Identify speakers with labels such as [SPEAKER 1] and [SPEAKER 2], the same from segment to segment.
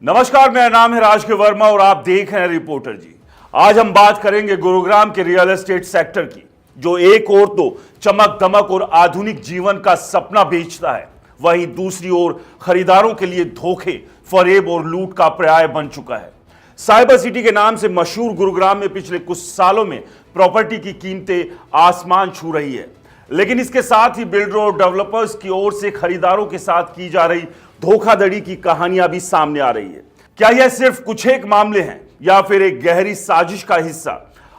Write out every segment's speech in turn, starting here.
[SPEAKER 1] नमस्कार, मेरा नाम है राज के वर्मा और आप देख रहे हैं रिपोर्टर जी। आज हम बात करेंगे गुरुग्राम के रियल एस्टेट सेक्टर की, जो एक ओर तो चमक दमक और आधुनिक जीवन का सपना बेचता है, वहीं दूसरी ओर खरीदारों के लिए धोखे, फरेब और लूट का पर्याय बन चुका है। साइबर सिटी के नाम से मशहूर गुरुग्राम में पिछले कुछ सालों में प्रॉपर्टी की कीमतें आसमान छू रही है, लेकिन इसके साथ ही बिल्डरों और डेवलपर्स की ओर से खरीदारों के साथ की जा रही धोखाधड़ी की कहानियां भी सामने आ रही है। क्या यह सिर्फ कुछ एक मामले हैं या फिर एक गहरी साजिश का हिस्सा?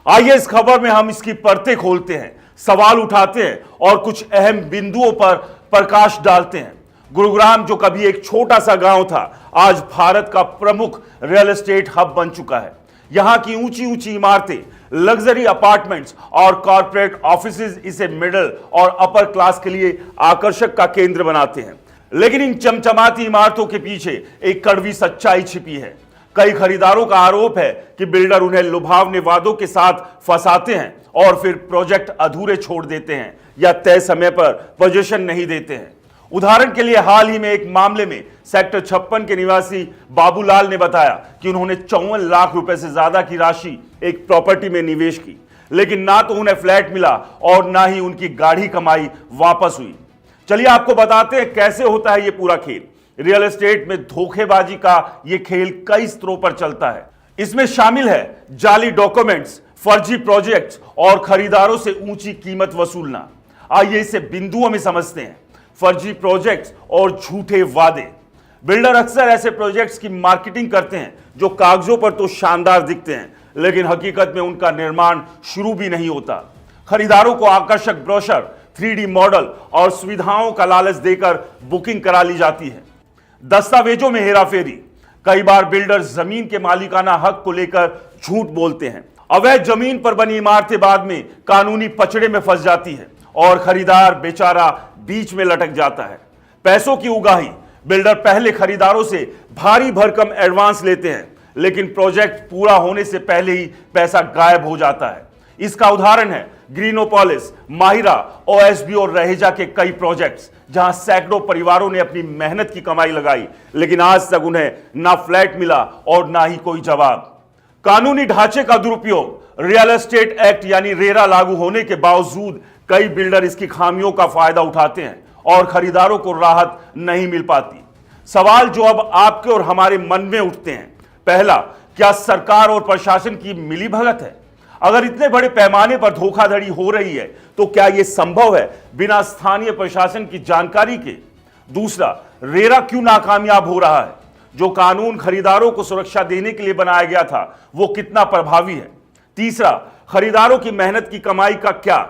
[SPEAKER 1] आइए इस खबर में हम इसकी परतें खोलते हैं, सवाल उठाते हैं और कुछ अहम बिंदुओं पर प्रकाश डालते हैं। गुरुग्राम, जो कभी एक छोटा सा गांव था, आज भारत का प्रमुख रियल एस्टेट हब बन चुका है। यहां की ऊंची ऊंची इमारतें, लग्जरी अपार्टमेंट्स और कॉर्पोरेट ऑफिसेज इसे मिडिल और अपर क्लास के लिए आकर्षक का केंद्र बनाते हैं। लेकिन इन चमचमाती इमारतों के पीछे एक कड़वी सच्चाई छिपी है। कई खरीदारों का आरोप है कि बिल्डर उन्हें लुभावने वादों के साथ फंसाते हैं और फिर प्रोजेक्ट अधूरे छोड़ देते हैं या तय समय पर पोजीशन नहीं देते हैं। उदाहरण के लिए, हाल ही में एक मामले में सेक्टर 56 के निवासी बाबूलाल ने बताया कि उन्होंने 54 लाख रुपए से ज्यादा की राशि एक प्रॉपर्टी में निवेश की, लेकिन ना तो उन्हें फ्लैट मिला और ना ही उनकी गाढ़ी कमाई वापस हुई। चलिए आपको बताते हैं कैसे होता है ये पूरा खेल। रियल एस्टेट में धोखेबाजी का ये खेल कई स्तरों पर चलता है। इसमें शामिल है जाली डॉक्यूमेंट्स, फर्जी प्रोजेक्ट्स और खरीदारों से ऊंची कीमत वसूलना। आइए इसे बिंदुओं में समझते हैं। फर्जी प्रोजेक्ट्स और झूठे वादे। बिल्डर अक्सर ऐसे प्रोजेक्ट्स की मार्केटिंग करते हैं जो कागजों पर तो शानदार दिखते हैं, लेकिन हकीकत में उनका निर्माण शुरू भी नहीं होता। खरीदारों को आकर्षक ब्रोशर, 3D मॉडल और सुविधाओं का लालच देकर बुकिंग करा ली जाती है। दस्तावेजों में हेराफेरी। कई बार बिल्डर जमीन के मालिकाना हक को लेकर झूठ बोलते हैं। अवैध जमीन पर बनी इमारतें बाद में कानूनी पचड़े में फंस जाती है और खरीदार बेचारा बीच में लटक जाता है। पैसों की उगाही। बिल्डर पहले खरीदारों से भारी भरकम एडवांस लेते हैं, लेकिन प्रोजेक्ट पूरा होने से पहले ही पैसा गायब हो जाता है। इसका उदाहरण है ग्रीनोपोलिस, माहिरा, ओएसबी और रहेजा के कई प्रोजेक्ट्स, जहां सैकड़ों परिवारों ने अपनी मेहनत की कमाई लगाई, लेकिन आज तक उन्हें ना फ्लैट मिला और ना ही कोई जवाब। कानूनी ढांचे का दुरुपयोग। रियल एस्टेट एक्ट यानी रेरा लागू होने के बावजूद कई बिल्डर इसकी खामियों का फायदा उठाते हैं और खरीदारों को राहत नहीं मिल पाती। सवाल जो अब आपके और हमारे मन में उठते हैं, पहला, क्या सरकार और प्रशासन की मिलीभगत है? अगर इतने बड़े पैमाने पर धोखाधड़ी हो रही है तो क्या यह संभव है बिना स्थानीय प्रशासन की जानकारी के? दूसरा, रेरा क्यों नाकामयाब हो रहा है? जो कानून खरीदारों को सुरक्षा देने के लिए बनाया गया था, वो कितना प्रभावी है? तीसरा, खरीदारों की मेहनत की कमाई का क्या?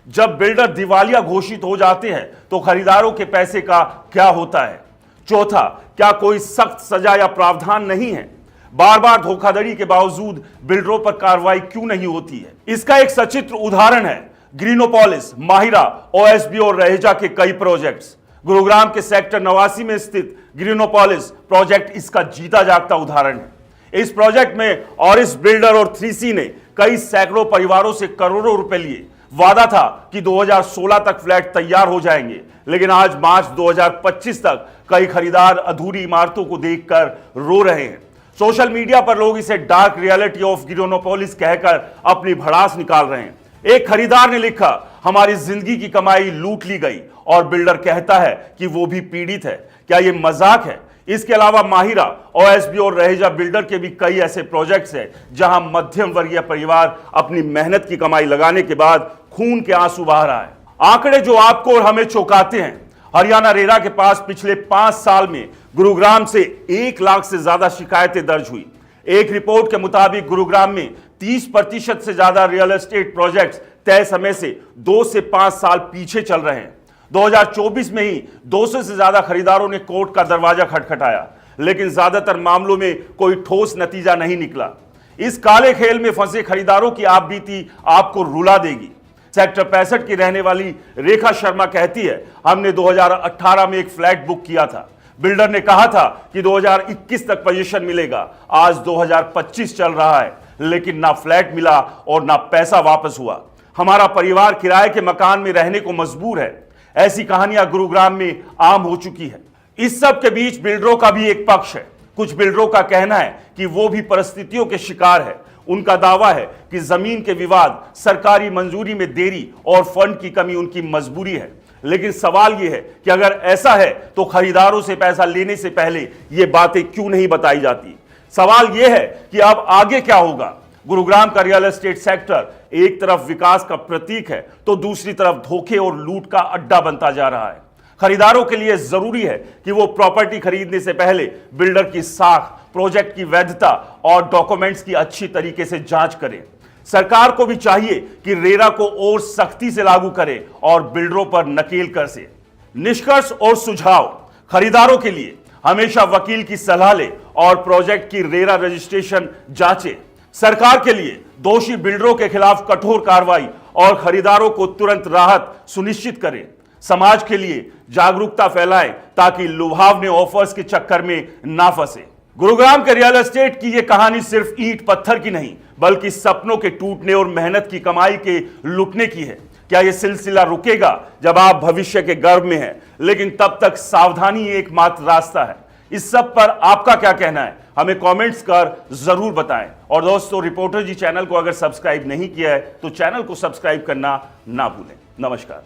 [SPEAKER 1] जब बिल्डर दिवालिया घोषित हो जाते हैं तो खरीदारों के पैसे का क्या होता है? चौथा, क्या कोई सख्त सजा या प्रावधान नहीं है? बार बार धोखाधड़ी के बावजूद बिल्डरों पर कार्रवाई क्यों नहीं होती है? इसका एक सचित्र उदाहरण है ग्रीनोपोलिस, माहिरा, ओएसबी और रहेजा के कई प्रोजेक्ट्स। गुरुग्राम के सेक्टर 89 में स्थित ग्रीनोपोलिस प्रोजेक्ट इसका जीता जागता उदाहरण है। इस प्रोजेक्ट में ऑरिस बिल्डर और 3C ने कई सैकड़ों परिवारों से करोड़ों रुपए लिए। वादा था कि 2016 तक फ्लैट तैयार हो जाएंगे, लेकिन आज मार्च 2025 तक कई खरीदार अधूरी इमारतों को देखकर रो रहे हैं। सोशल मीडिया पर लोग इसे डार्क रियलिटी ऑफ ग्रीनोपोलिस कहकर अपनी भड़ास निकाल रहे हैं। एक खरीदार ने लिखा, हमारी जिंदगी की कमाई लूट ली गई, और बिल्डर कहता है कि वो भी पीड़ित है। क्या ये मजाक है? इसके अलावा माहिरा, ओएसबी और रहेजा बिल्डर के भी कई ऐसे प्रोजेक्ट्स हैं जहां मध्यम वर्गीय परिवार अपनी मेहनत की कमाई लगाने के बाद खून के आंसू बहा रहा है। आंकड़े जो आपको और हमें चौंकाते हैं। हरियाणा रेरा के पास पिछले 5 साल में गुरुग्राम से 1 लाख से ज्यादा शिकायतें दर्ज हुई। एक रिपोर्ट के मुताबिक गुरुग्राम में 30% से ज्यादा रियल एस्टेट प्रोजेक्ट्स तय समय से 2 से 5 साल पीछे चल रहे हैं। 2024 में ही 200 से ज्यादा खरीदारों ने कोर्ट का दरवाजा खटखटाया, लेकिन ज्यादातर मामलों में कोई ठोस नतीजा नहीं निकला। इस काले खेल में फंसे खरीदारों की आप बीती आपको रुला देगी। सेक्टर 65 की रहने वाली रेखा शर्मा कहती है, हमने 2018 में एक फ्लैट बुक किया था। बिल्डर ने कहा था कि 2021 तक पोजीशन मिलेगा। आज 2025 चल रहा है, लेकिन ना फ्लैट मिला और ना पैसा वापस हुआ। हमारा परिवार किराए के मकान में रहने को मजबूर है। ऐसी कहानियां गुरुग्राम में आम हो चुकी है। इस सब के बीच बिल्डरों का भी एक पक्ष है। कुछ बिल्डरों का कहना है कि वो भी परिस्थितियों के शिकार है। उनका दावा है कि जमीन के विवाद, सरकारी मंजूरी में देरी और फंड की कमी उनकी मजबूरी है। लेकिन सवाल यह है कि अगर ऐसा है तो खरीदारों से पैसा लेने से पहले ये बातें क्यों नहीं बताई जाती। सवाल यह है कि अब आगे क्या होगा। गुरुग्राम का रियल एस्टेट सेक्टर एक तरफ विकास का प्रतीक है तो दूसरी तरफ धोखे और लूट का अड्डा बनता जा रहा है। खरीदारों के लिए जरूरी है कि वो प्रॉपर्टी खरीदने से पहले बिल्डर की साख, प्रोजेक्ट की वैधता और डॉक्यूमेंट्स की अच्छी तरीके से जांच करें। सरकार को भी चाहिए कि रेरा को और सख्ती से लागू करे और बिल्डरों पर नकेल कसे। निष्कर्ष और सुझाव: खरीदारों के लिए हमेशा वकील की सलाह ले और प्रोजेक्ट की रेरा रजिस्ट्रेशन जांचे। सरकार के लिए दोषी बिल्डरों के खिलाफ कठोर कार्रवाई और खरीदारों को तुरंत राहत सुनिश्चित करें। समाज के लिए जागरूकता फैलाएं ताकि लुभावने ऑफर्स के चक्कर में ना फंसे। गुरुग्राम के रियल एस्टेट की यह कहानी सिर्फ ईंट पत्थर की नहीं बल्कि सपनों के टूटने और मेहनत की कमाई के लुटने की है। क्या यह सिलसिला रुकेगा? जब आप भविष्य के गर्भ में हैं, लेकिन तब तक सावधानी एकमात्र रास्ता है। इस सब पर आपका क्या कहना है? हमें कमेंट्स कर जरूर बताएं। और दोस्तों, रिपोर्टर जी चैनल को अगर सब्सक्राइब नहीं किया है तो चैनल को सब्सक्राइब करना ना भूलें। नमस्कार।